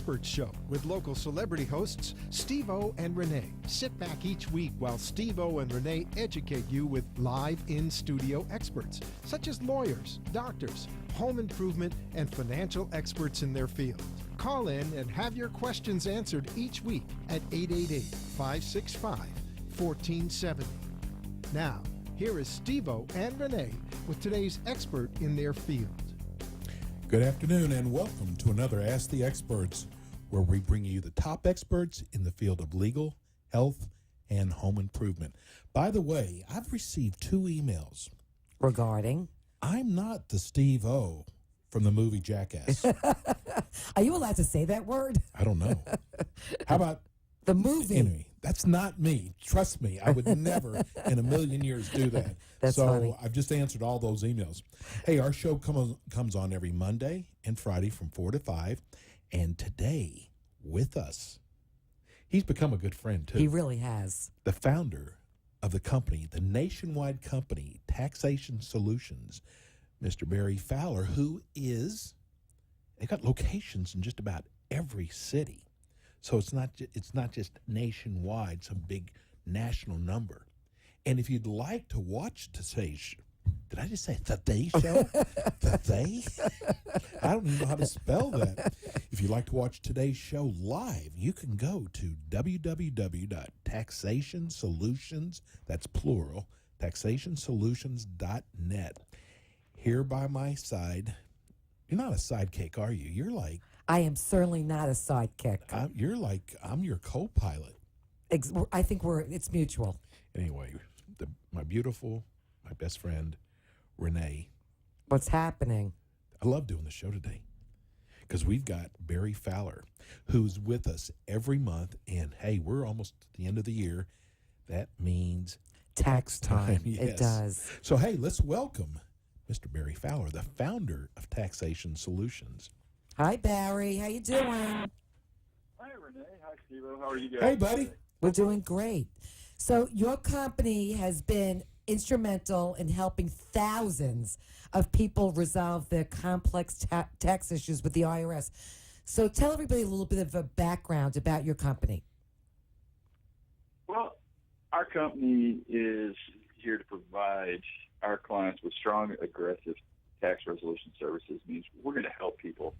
Experts Show with local celebrity hosts Steve-O and Renee. Sit back each week while Steve-O and Renee educate you with live in-studio experts, such as lawyers, doctors, home improvement, and financial experts in their field. Call in and have your questions answered each week at 888-565-1470. Now, here is Steve-O and Renee with today's expert in their field. Good afternoon and welcome to another Ask the Experts, where we bring you the top experts in the field of legal, health, and home improvement. By the way, I've received 2 emails. Regarding? I'm not the Steve-O from the movie Jackass. Are you allowed to say that word? I don't know. How about the movie? Anyway, that's not me. Trust me, I would never in a million years do that. That's so funny. I've just answered all those emails. Hey, our show comes on every Monday and Friday from 4 to 5. And today, with us, he's become a good friend, too. He really has. The founder of the company, the nationwide company, Taxation Solutions, Mr. Barry Fowler, who is, they've got locations in just about every city. So it's not just nationwide, some big national number. And if you'd like to watch today's, did I just say Today Show? Today? I don't even know how to spell that. If you'd like to watch today's show live, you can go to www.taxationsolutions, that's plural, taxationsolutions.net. Here by my side, you're not a sidekick, are you? You're like, I am certainly not a sidekick. I'm your co-pilot. I think it's mutual. Anyway, my best friend, Renee. What's happening? I love doing the show today because we've got Barry Fowler, who's with us every month. And hey, we're almost at the end of the year. That means tax time. Yes. It does. So hey, let's welcome Mr. Barry Fowler, the founder of Taxation Solutions. Hi, Barry. How you doing? Hi, Renee. Hi, Steve-O. How are you guys? Hey, buddy. We're doing great. So your company has been instrumental in helping thousands of people resolve their complex tax issues with the IRS. So tell everybody a little bit of a background about your company. Well, our company is here to provide our clients with strong, aggressive tax resolution services. It means we're going to help people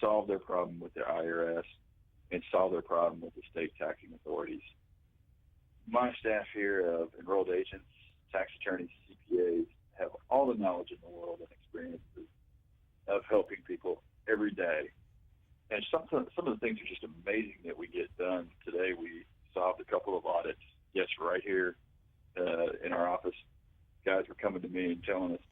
solve their problem with their IRS and solve their problem with the state taxing authorities. My staff here of enrolled agents, tax attorneys, CPAs, have all the knowledge in the world and experiences of helping people every day. And some of the things are just amazing that we get done. Today we solved a couple of audits, yes, right here in our office. Guys were coming to me and telling us,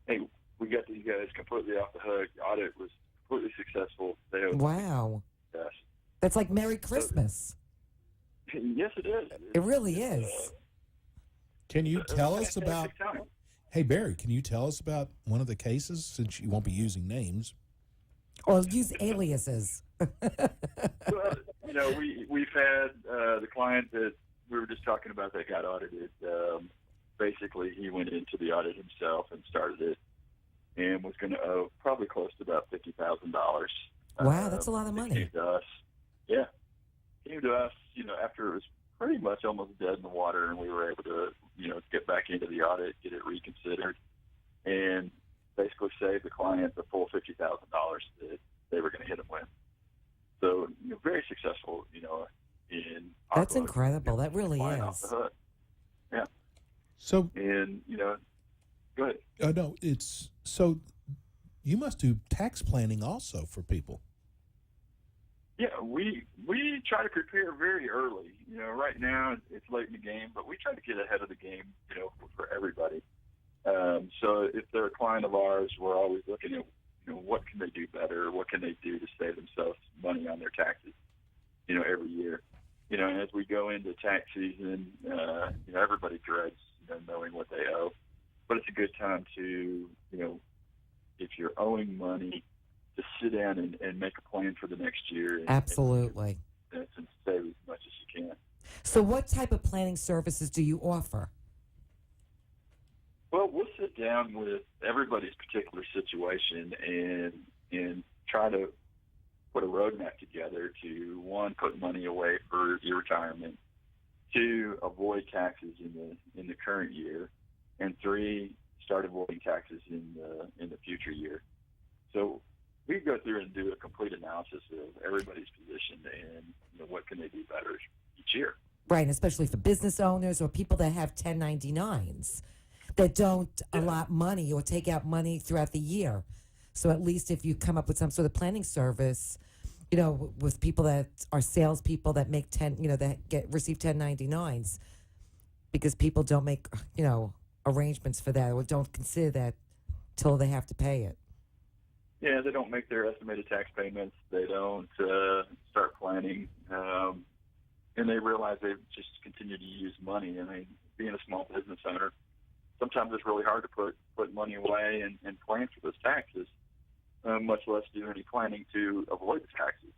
hey, we got these guys completely off the hook. The audit was completely successful. Wow. Yes. That's like Merry Christmas. Yes, it is. It really is. Can you tell us about, time. hey, Barry, can you tell us about one of the cases, since you won't be using names? Or use aliases. Well, we've had the client that we were just talking about that got audited. Basically, he went into the audit himself and started it and was going to owe probably close to about $50,000. Wow, that's a lot of money. Came to us. Yeah. Came to us, after it was pretty much almost dead in the water, and we were able to, get back into the audit, get it reconsidered, and basically save the client the full $50,000 that they were going to hit him with. So, very successful, in our That's book. incredible. That really Off is. the hook. Yeah. So, And, go ahead. no, so you must do tax planning also for people. Yeah, we try to prepare very early. Right now it's late in the game, but we try to get ahead of the game, for everybody. So if they're a client of ours, we're always looking at, what can they do better? What can they do to save themselves money on their taxes, every year. And as we go into tax season, everybody dreads, knowing what they owe. But it's a good time to, if you're owing money, to sit down and make a plan for the next year. Absolutely. And save as much as you can. So what type of planning services do you offer? Well, we'll sit down with everybody's particular situation and try to put a roadmap together to, one, put money away for your retirement, two, avoid taxes in the current year, and three, start avoiding taxes in the future year. So we go through and do a complete analysis of everybody's position and what can they do better each year. Right, especially for business owners or people that have 1099s that don't allot money or take out money throughout the year. So at least if you come up with some sort of planning service, with people that are salespeople that make that receive 1099s, because people don't make arrangements for that or don't consider that till they have to pay it. Yeah, they don't make their estimated tax payments. They don't start planning, and they realize they just continue to use money. I mean, being a small business owner, sometimes it's really hard to put money away and plan for those taxes, much less do any planning to avoid the taxes.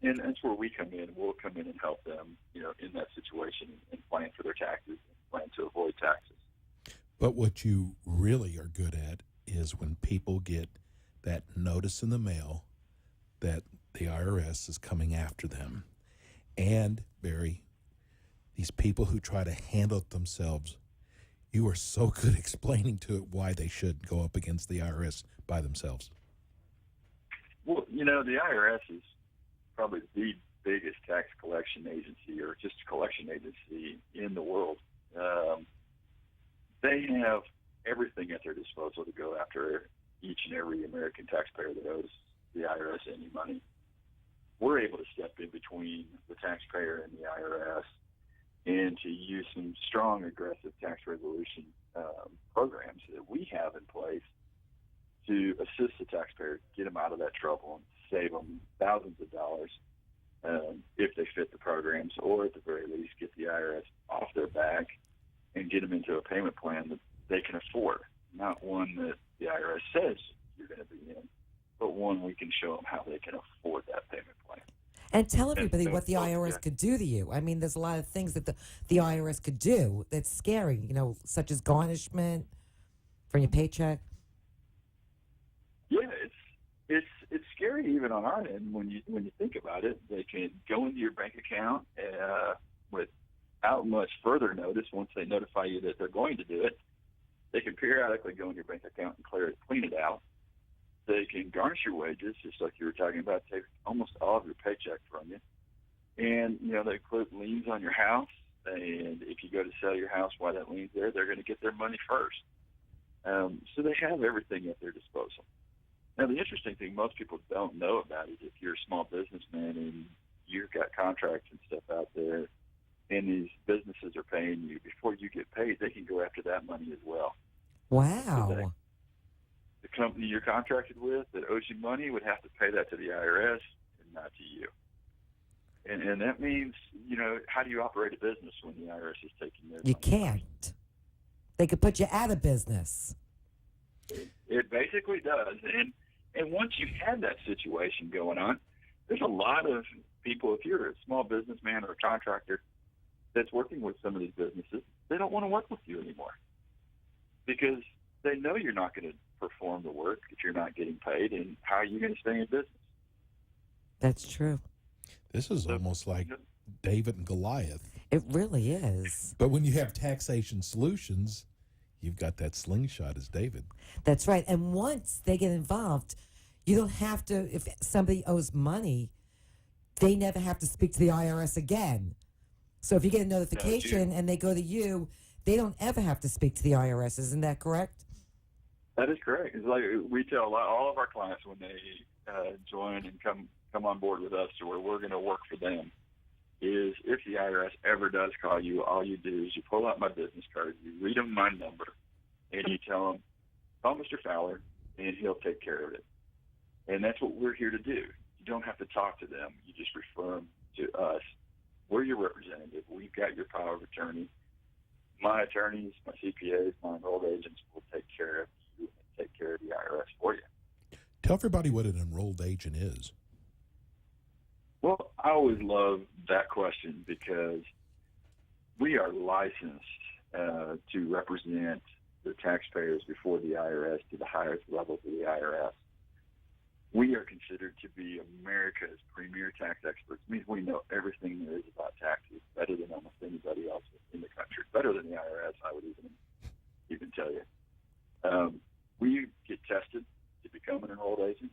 And that's where we come in. We'll come in and help them, in that situation and plan for their taxes and plan to avoid taxes. But what you really are good at is when people get that notice in the mail that the IRS is coming after them. And, Barry, these people who try to handle it themselves, you are so good explaining to it why they should go up against the IRS by themselves. Well, the IRS is probably the biggest tax collection agency or just collection agency in the world. They have everything at their disposal to go after each and every American taxpayer that owes the IRS any money. We're able to step in between the taxpayer and the IRS and to use some strong, aggressive tax resolution programs that we have in place to assist the taxpayer, get them out of that trouble and save them thousands of dollars if they fit the programs, or at the very least get the IRS off their back and get them into a payment plan that they can afford, not one that the IRS says you're going to be in, but one we can show them how they can afford that payment plan. And tell everybody what the IRS could do to you. I mean, there's a lot of things that the IRS could do that's scary, such as garnishment from your paycheck. Yeah, it's scary even on our end when you think about it. They can go into your bank account without much further notice. Once they notify you that they're going to do it, they can periodically go in your bank account and clean it out. They can garnish your wages, just like you were talking about, take almost all of your paycheck from you. And, they put liens on your house. And if you go to sell your house while that lien's there, they're going to get their money first. So they have everything at their disposal. Now, the interesting thing most people don't know about is if you're a small businessman and you've got contracts and stuff out there and these businesses are paying you, before you get paid, they can go after that money as well. Wow. So the company you're contracted with that owes you money would have to pay that to the IRS and not to you. And that means, how do you operate a business when the IRS is taking their money? You can't. They could put you out of business. It basically does. And once you have that situation going on, there's a lot of people, if you're a small businessman or a contractor that's working with some of these businesses, they don't want to work with you anymore because they know you're not going to perform the work if you're not getting paid, and how are you going to stay in business? That's true. This is almost like David and Goliath. It really is. But when you have Taxation Solutions, you've got that slingshot as David. That's right. And once they get involved, you don't have to, if somebody owes money, they never have to speak to the IRS again. So if you get a notification and they go to you, they don't ever have to speak to the IRS. Isn't that correct? That is correct. It's like we tell all of our clients when they join and come on board with us to where we're going to work for them is if the IRS ever does call you, all you do is you pull out my business card, you read them my number, and you tell them, call Mr. Fowler, and he'll take care of it. And that's what we're here to do. You don't have to talk to them. You just refer them to us. We're your representative. We've got your power of attorney. My attorneys, my CPAs, my enrolled agents will take care of you and take care of the IRS for you. Tell everybody what an enrolled agent is. Well, I always love that question because we are licensed to represent the taxpayers before the IRS to the highest levels of the IRS. we are considered to be America's premier tax experts. It means we know everything there is about taxes better than almost anybody else in the country, better than the IRS, I would even tell you. We get tested to become an enrolled agent.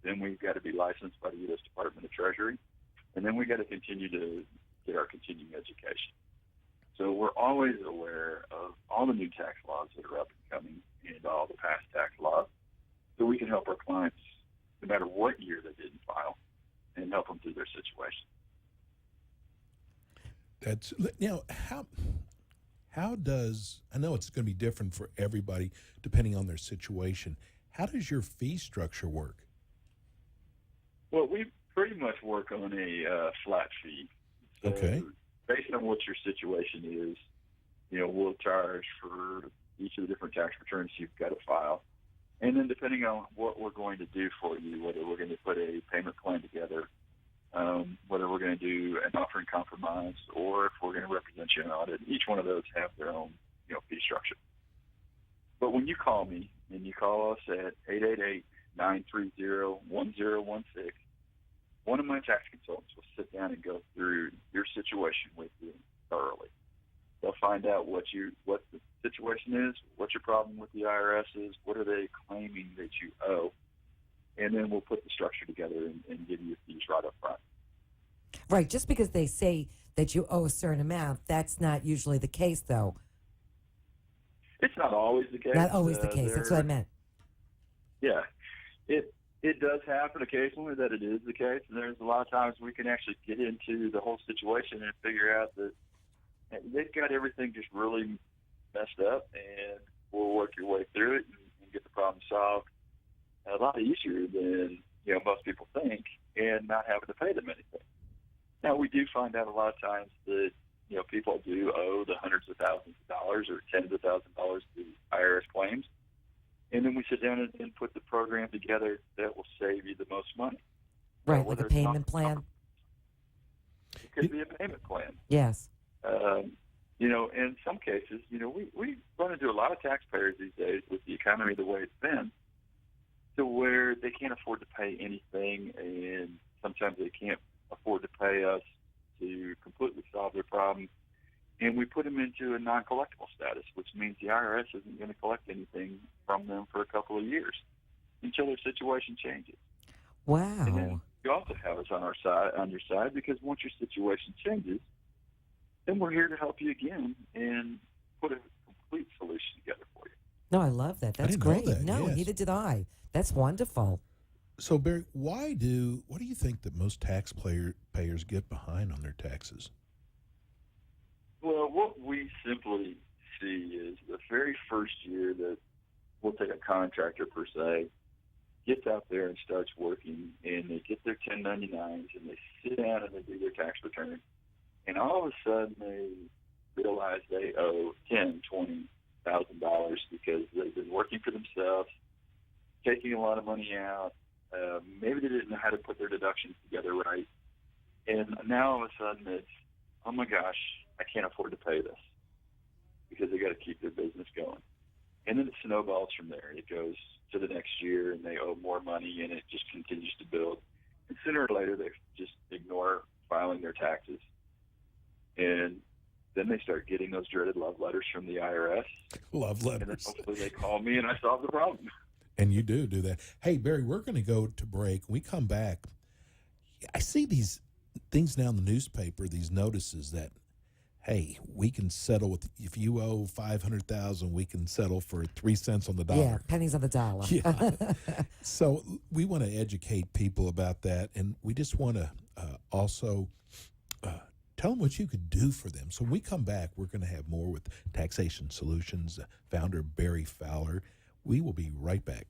Then we've got to be licensed by the U.S. Department of Treasury. And then we've got to continue to get our continuing education. So we're always aware of all the new tax laws that are up and coming and all the past tax laws, so we can help our clients no matter what year they didn't file and help them through their situation. That's now how does, I know it's going to be different for everybody depending on their situation. How does your fee structure work? Well, we pretty much work on a flat fee. So Okay. based on what your situation is, we'll charge for each of the different tax returns you've got to file. And then depending on what we're going to do for you, whether we're going to put a payment plan together, whether we're going to do an offering compromise, or if we're going to represent you in audit, each one of those have their own, fee structure. But when you call me, and you call us at 888-930-1016, one of my tax consultants will sit down and go through your situation with you thoroughly. They'll find out what the situation is, what your problem with the IRS is, what are they claiming that you owe, and then we'll put the structure together and give you fees right up front. Right. Just because they say that you owe a certain amount, that's not usually the case, though. It's not always the case. Not always the case. That's what I meant. Yeah. It does happen occasionally that it is the case, and there's a lot of times we can actually get into the whole situation and figure out that they've got everything just really messed up, and we'll work your way through it and get the problem solved a lot easier than most people think, and not having to pay them anything. Now, we do find out a lot of times that people do owe the hundreds of thousands of dollars or tens of thousands of dollars to IRS claims, and then we sit down and put the program together that will save you the most money. Right, like a payment plan. It could be a payment plan. Yes. In some cases, we run into a lot of taxpayers these days with the economy the way it's been, to where they can't afford to pay anything, and sometimes they can't afford to pay us to completely solve their problem. And we put them into a non-collectible status, which means the IRS isn't going to collect anything from them for a couple of years until their situation changes. Wow. And then you also have us on your side, because once your situation changes, then we're here to help you again and put a complete solution together for you. No, I love that. That's didn't know great. that, No, yes. neither did I. That's wonderful. So, Barry, what do you think that most payers get behind on their taxes? Well, what we simply see is the very first year that we'll take a contractor, per se, gets out there and starts working, and they get their 1099s, and they sit down and they do their tax return, and all of a sudden they realize they owe $10,000-$20,000 because they've been working for themselves, taking a lot of money out. Maybe they didn't know how to put their deductions together right, and now all of a sudden it's, oh my gosh, I can't afford to pay this, because they got to keep their business going. And then it snowballs from there. It goes to the next year, and they owe more money, and it just continues to build. And sooner or later, they just ignore filing their taxes. And then they start getting those dreaded love letters from the IRS. Love And then letters. hopefully they call me, and I solve the problem. And you do that. Hey, Barry, we're going to go to break. When we come back, I see these things now in the newspaper, these notices that, hey, we can settle with, if you owe $500,000, we can settle for 3 cents on the dollar. Yeah, pennies on the dollar. Yeah. So we want to educate people about that, and we just want to also tell them what you could do for them. So when we come back, we're going to have more with Taxation Solutions founder Barry Fowler. We will be right back.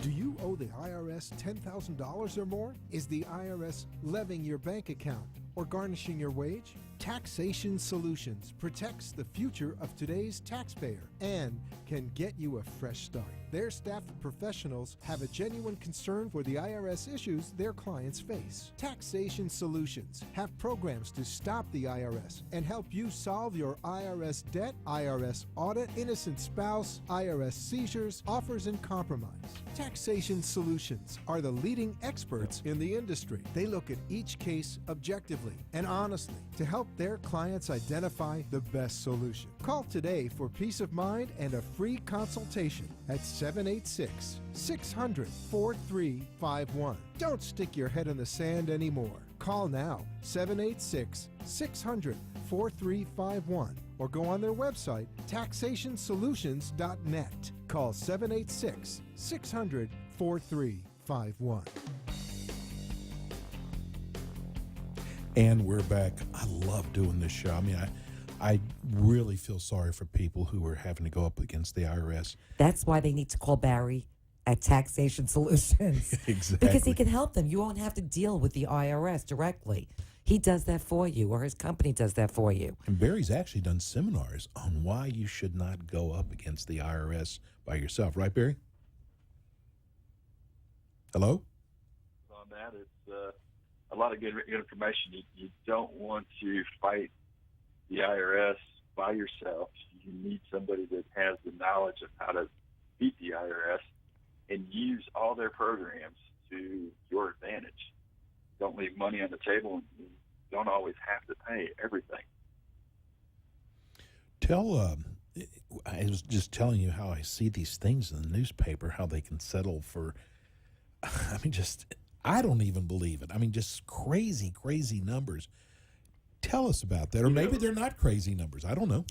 Do you owe the IRS $10,000 or more? Is the IRS levying your bank account or garnishing your wage? Taxation Solutions protects the future of today's taxpayer and can get you a fresh start. Their staff of professionals have a genuine concern for the IRS issues their clients face. Taxation Solutions have programs to stop the IRS and help you solve your IRS debt, IRS audit, innocent spouse, IRS seizures, offers, and compromise. Taxation Solutions are the leading experts in the industry. They look at each case objectively and honestly to help their clients identify the best solution. Call today for peace of mind and a free consultation at 786-600-4351. Don't stick your head in the sand anymore. Call now, 786-600-4351, or go on their website, taxationsolutions.net. Call 786-600-4351. And we're back. I love doing this show. I mean, I really feel sorry for people who are having to go up against the IRS. That's why they need to call Barry at Taxation Solutions. Exactly. Because he can help them. You won't have to deal with the IRS directly. He does that for you, or his company does that for you. And Barry's actually done seminars on why you should not go up against the IRS by yourself. Right, Barry? Hello? On that, it's a lot of good information. You don't want to fight the IRS by yourself. You need somebody that has the knowledge of how to beat the IRS and use all their programs to your advantage. Don't leave money on the table, and you don't always have to pay everything. I was just telling you how I see these things in the newspaper, how they can settle for, I don't even believe it. I mean, just crazy, crazy numbers. Tell us about that. Or maybe they're not crazy numbers. I don't know.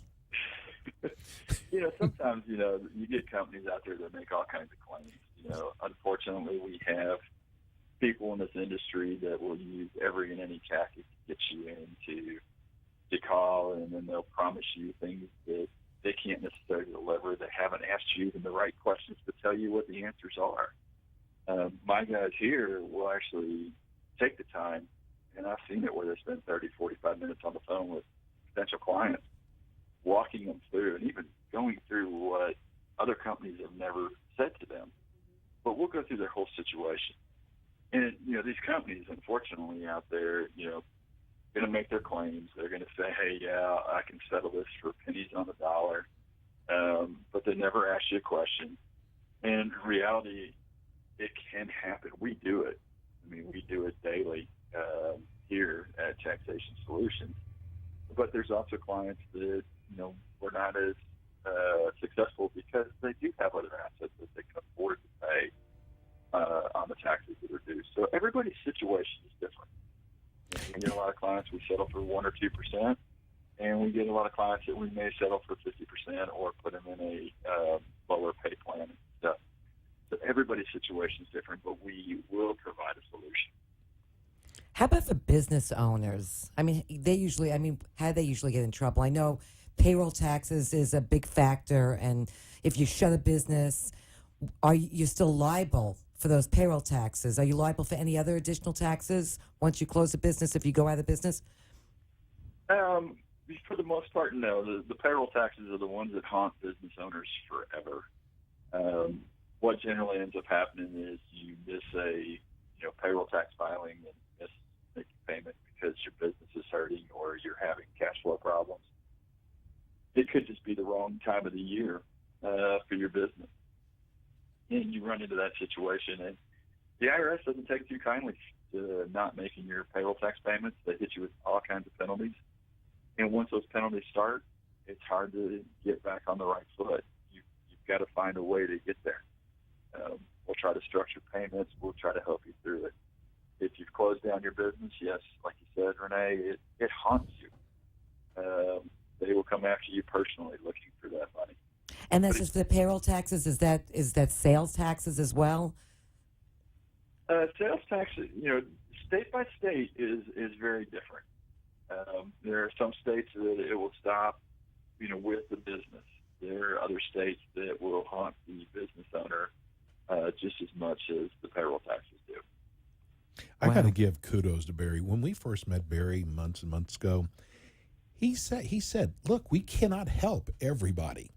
Sometimes, you get companies out there that make all kinds of claims. Unfortunately, we have people in this industry that will use every and any tactic to get you in to call, and then they'll promise you things that they can't necessarily deliver. They haven't asked you even the right questions to tell you what the answers are. My guys here will actually take the time, and I've seen it where they spend 30, 45 minutes on the phone with potential clients, walking them through and even going through what other companies have never said to them. But we'll go through their whole situation. And, these companies, unfortunately, out there, going to make their claims. They're going to say, hey, yeah, I can settle this for pennies on the dollar. But they never ask you a question. And in reality, it can happen. We do it. We do it daily here at Taxation Solutions. But there's also clients that, we're not as successful because they do have other assets that they can afford to pay on the taxes that are due. So everybody's situation is different. We get a lot of clients we settle for 1 or 2%, and we get a lot of clients that we may settle for 50% or put them in a lower pay plan and stuff. So everybody's situation is different, but we will provide a solution. How about for business owners? How do they usually get in trouble? I know payroll taxes is a big factor, and if you shut a business, are you still liable for those payroll taxes? Are you liable for any other additional taxes once you close a business if you go out of business? For the most part, no. The payroll taxes are the ones that haunt business owners forever. What generally ends up happening is you miss a payroll tax filing and miss making payment because your business is hurting or you're having cash flow problems. It could just be the wrong time of the year for your business. And you run into that situation, and the IRS doesn't take too kindly to not making your payroll tax payments. They hit you with all kinds of penalties. And once those penalties start, it's hard to get back on the right foot. You've got to find a way to get there. We'll try to structure payments. We'll try to help you through it. If you've closed down your business, yes, like you said, Renee, it haunts you. They will come after you personally looking for that money. And that's just the payroll taxes? Is that sales taxes as well? Sales taxes, state by state is very different. There are some states that it will stop, with the business. There are other states that will haunt the business owner just as much as the payroll taxes do. I got to give kudos to Barry. When we first met Barry months and months ago, he said, look, we cannot help everybody,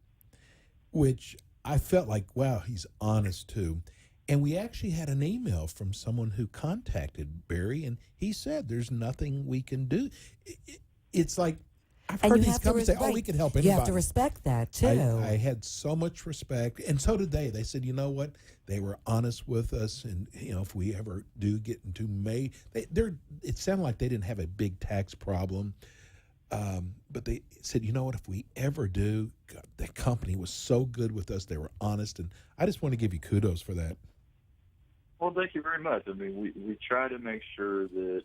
which I felt like, wow, he's honest too. And we actually had an email from someone who contacted Barry, and he said, there's nothing we can do. It's like, I've And heard you these have to companies say, oh, we right. can help You anybody. have to respect that too. I had so much respect, and so did they. They said, you know what? They were honest with us, and if we ever do get into it sounded like they didn't have a big tax problem, but they said, you know what? If we ever do, God, that company was so good with us. They were honest, and I just want to give you kudos for that. Well, thank you very much. I mean, we try to make sure that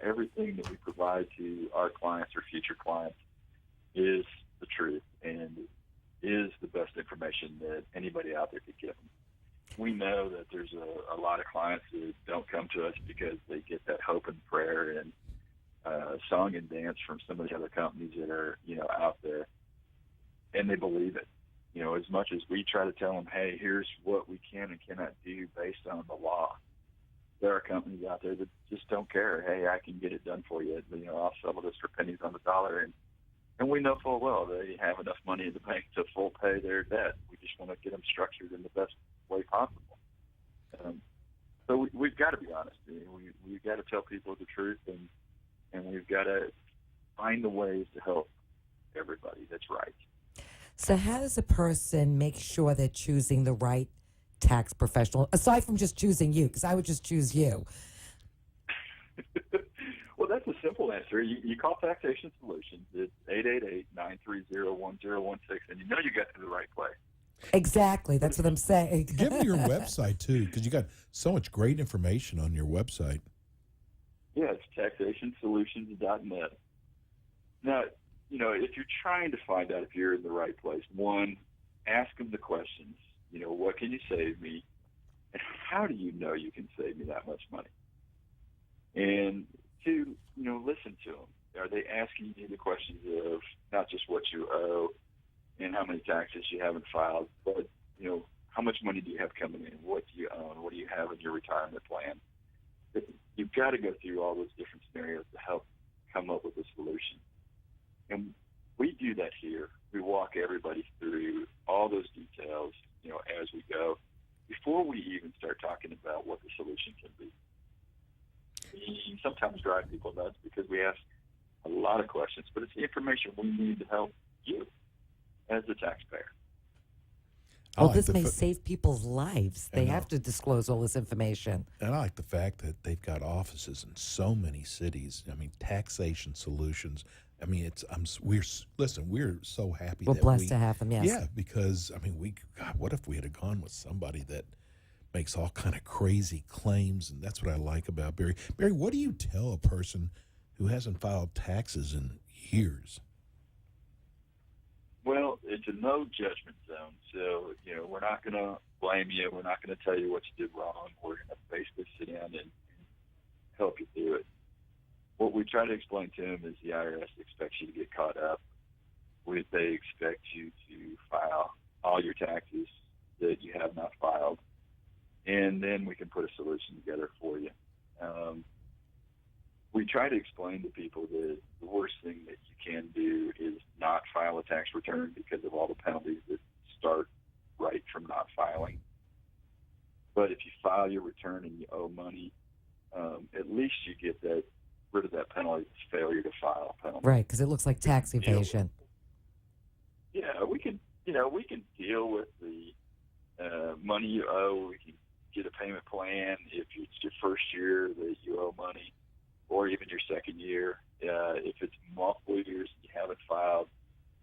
everything that we provide to our clients or future clients is the truth and is the best information that anybody out there could give them. We know that there's a lot of clients who don't come to us because they get that hope and prayer and song and dance from some of the other companies that are out there, and they believe it. As much as we try to tell them, hey, here's what we can and cannot do based on the law, there are companies out there that just don't care. Hey, I can get it done for you. I'll settle this for pennies on the dollar, and we know full well they have enough money in the bank to full pay their debt. We just want to get them structured in the best way possible. So we've got to be honest. We've got to tell people the truth, and we've got to find the ways to help everybody that's right. So how does a person make sure they're choosing the right tax professional, aside from just choosing you? Because I would just choose you. Well, that's a simple answer. You call Taxation Solutions. It's 888-930-1016, and you got to the right place. Exactly. That's what I'm saying. Give me your website, too, because you got so much great information on your website. Yeah, it's taxationsolutions.net. Now, if you're trying to find out if you're in the right place, one, ask them the questions. What can you save me? And how do you know you can save me that much money? And two, listen to them. Are they asking you the questions of not just what you owe and how many taxes you haven't filed, but, how much money do you have coming in? What do you own? What do you have in your retirement plan? You've got to go through all those different scenarios to help come up with a solution. And we do that here. We walk everybody through all those details, as we go, before we even start talking about what the solution can be. We sometimes drive people nuts because we ask a lot of questions, but it's the information we need to help you as a taxpayer. Well, this may save people's lives. They have to disclose all this information. And I like the fact that they've got offices in so many cities. I mean, Taxation Solutions. I mean, we're so happy. We're blessed to have them. Yes. Yeah, because what if we had gone with somebody that makes all kind of crazy claims? And that's what I like about Barry. Barry, what do you tell a person who hasn't filed taxes in years? Well, it's a no judgment zone, so we're not going to blame you. We're not going to tell you what you did wrong. We're going to basically sit down and help you do it. What we try to explain to them is the IRS expects you to get caught up. They expect you to file all your taxes that you have not filed, and then we can put a solution together for you. We try to explain to people that the worst thing that you can do is not file a tax return because of all the penalties that start right from not filing. But if you file your return and you owe money, at least you get rid of that penalty, failure to file penalty. Right, because it looks like tax evasion. Yeah, we can deal with the money you owe. We can get a payment plan if it's your first year that you owe money, or even your second year. If it's multiple years and you haven't filed,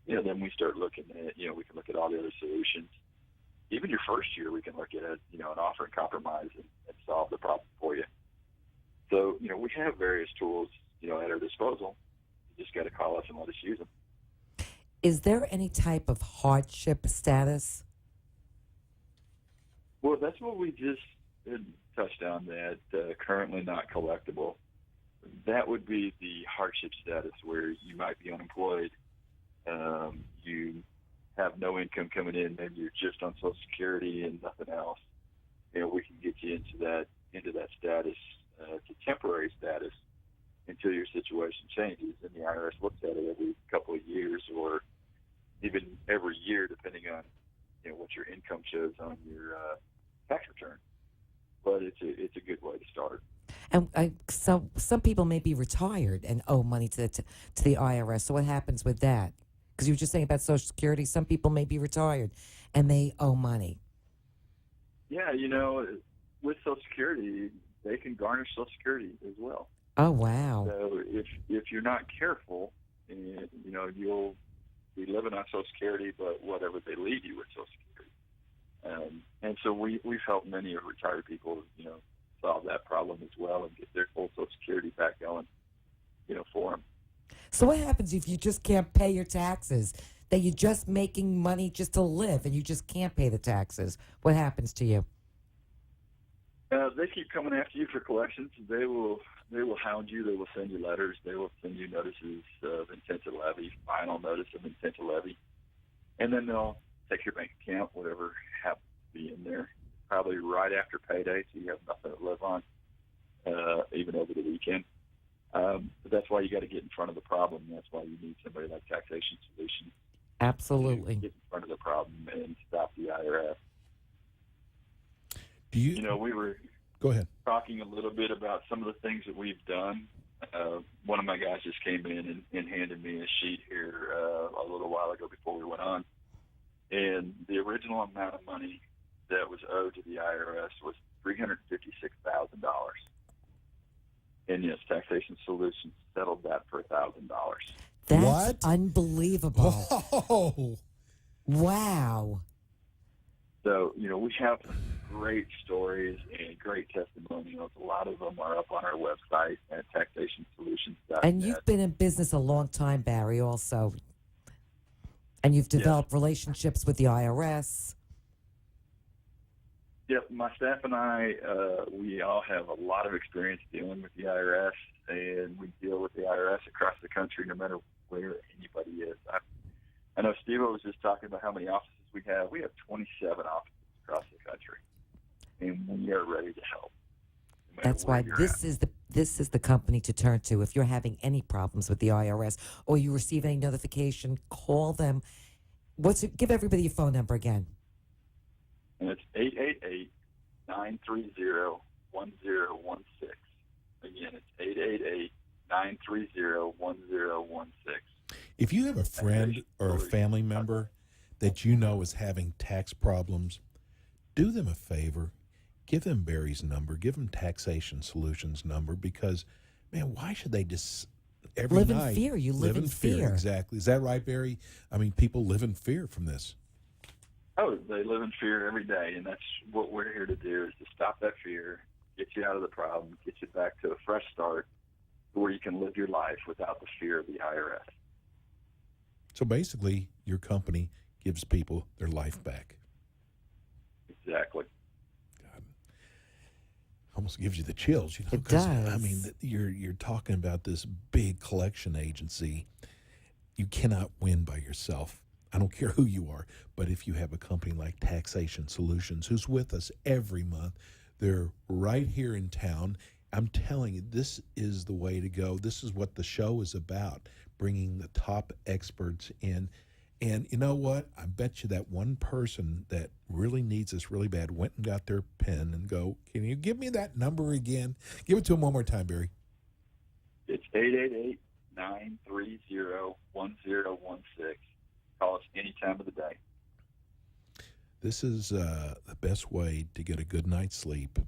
then we start looking at, we can look at all the other solutions. Even your first year, we can look at, an offer and compromise and solve the problem for you. So, we have various tools, at our disposal. You just got to call us and let us use them. Is there any type of hardship status? Well, that's what we just touched on, that currently not collectible. That would be the hardship status where you might be unemployed. You have no income coming in. Maybe you're just on Social Security and nothing else. We can get you into that status, to temporary status, until your situation changes. And the IRS looks at it every couple of years or even every year, depending on what your income shows on your tax return. But it's a good way to start. And so some people may be retired and owe money to the IRS. So what happens with that? Because you were just saying about Social Security. Some people may be retired and they owe money. Yeah, with Social Security, they can garnish Social Security as well. Oh, wow. So if you're not careful, and you'll be living on Social Security, but whatever they leave you with Social Security. And so we've helped many retired people, solve that problem as well and get their full Social Security back going, for them. So what happens if you just can't pay your taxes? That you're just making money just to live and you just can't pay the taxes? What happens to you? They keep coming after you for collections. They will hound you. They will send you letters. They will send you notices of intent to levy, final notice of intent to levy, and then they'll take your bank account, whatever happens to be in there, probably right after payday, so you have nothing to live on, even over the weekend. But that's why you got to get in front of the problem. That's why you need somebody like Taxation Solutions. Absolutely. To get in front of the problem and stop the IRS. We were Go ahead. talking a little bit about some of the things that we've done. One of my guys just came in and handed me a sheet here a little while ago before we went on. And the original amount of money that was owed to the IRS was $356,000. And yes, Taxation Solutions settled that for $1,000. That's What? unbelievable. Whoa. Wow. So, we have great stories and great testimonials. A lot of them are up on our website at taxationsolutions.net. And you've been in business a long time, Barry, also. And you've developed relationships with the IRS. Yep, my staff and I, we all have a lot of experience dealing with the IRS, and we deal with the IRS across the country no matter where anybody is. I know Steve was just talking about how many offices we have. We have 27 offices across the country, and we are ready to help. No matter That's where why you're this at. is the company to turn to. If you're having any problems with the IRS or you receive any notification, call them. Give everybody your phone number again. And it's 888-930-1016. Again, it's 888-930-1016. If you have a friend or a family member that you know is having tax problems, do them a favor. Give them Barry's number. Give them Taxation Solutions number because, man, why should they just every Live night in fear. You live in fear. Exactly. Is that right, Barry? I mean, people live in fear from this. Oh, they live in fear every day, and that's what we're here to do is to stop that fear, get you out of the problem, get you back to a fresh start where you can live your life without the fear of the IRS. So basically, your company gives people their life back. Exactly. God, almost gives you the chills, It 'cause, does. I mean, you're talking about this big collection agency. You cannot win by yourself. I don't care who you are, but if you have a company like Taxation Solutions who's with us every month, they're right here in town. I'm telling you, this is the way to go. This is what the show is about, bringing the top experts in. And you know what? I bet you that one person that really needs this really bad went and got their pen and go, can you give me that number again? Give it to him one more time, Barry. It's 888-930-1016. Call us any time of the day. This is the best way to get a good night's sleep.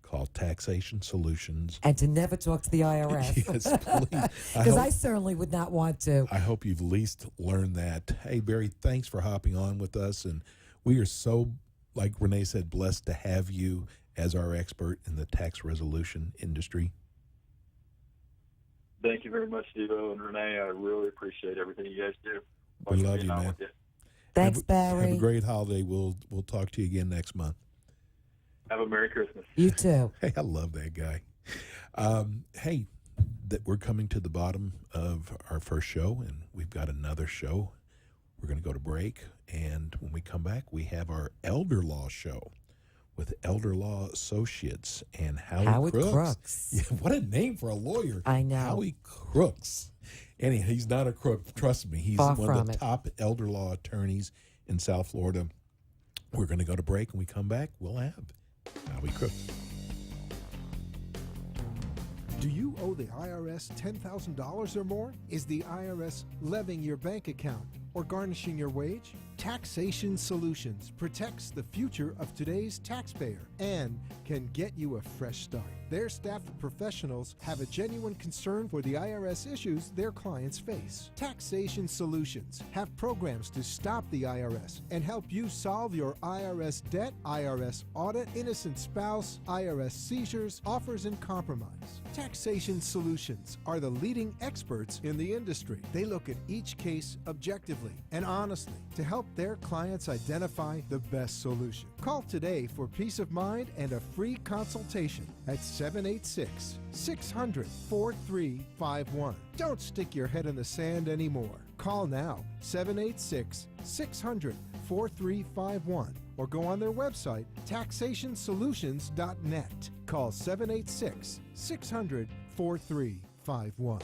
Call Taxation Solutions. And to never talk to the IRS. Yes, please. Because I certainly would not want to. I hope you've at least learned that. Hey, Barry, thanks for hopping on with us. And we are so, like Renee said, blessed to have you as our expert in the tax resolution industry. Thank you very much, Steve-O and Renee. I really appreciate everything you guys do. We love you, man. With you. Thanks, Barry. Have a great holiday. We'll talk to you again next month. Have a Merry Christmas. You too. Hey, I love that guy. Hey, that we're coming to the bottom of our first show, and we've got another show. We're going to go to break, and when we come back, we have our elder law show with Elder Law Associates and Howie Howie Crooks. Crooks. Yeah, what a name for a lawyer. I know. Howie Crooks. And he's not a crook. Trust me. He's Far one of from the it. top elder law attorneys in South Florida. We're going to go to break. When we come back, we'll have Howie Crooks. Do you owe the IRS $10,000 or more? Is the IRS levying your bank account or garnishing your wage? Taxation Solutions protects the future of today's taxpayer and can get you a fresh start. Their staff of professionals have a genuine concern for the IRS issues their clients face. Taxation Solutions have programs to stop the IRS and help you solve your IRS debt, IRS audit, innocent spouse, IRS seizures, offers, and compromise. Taxation Solutions are the leading experts in the industry. They look at each case objectively and honestly to help their clients identify the best solution. Call today for peace of mind and a free consultation at 786-600-4351. Don't stick your head in the sand anymore. Call now, 786-600-4351, or go on their website, taxationsolutions.net. Call 786-600-4351.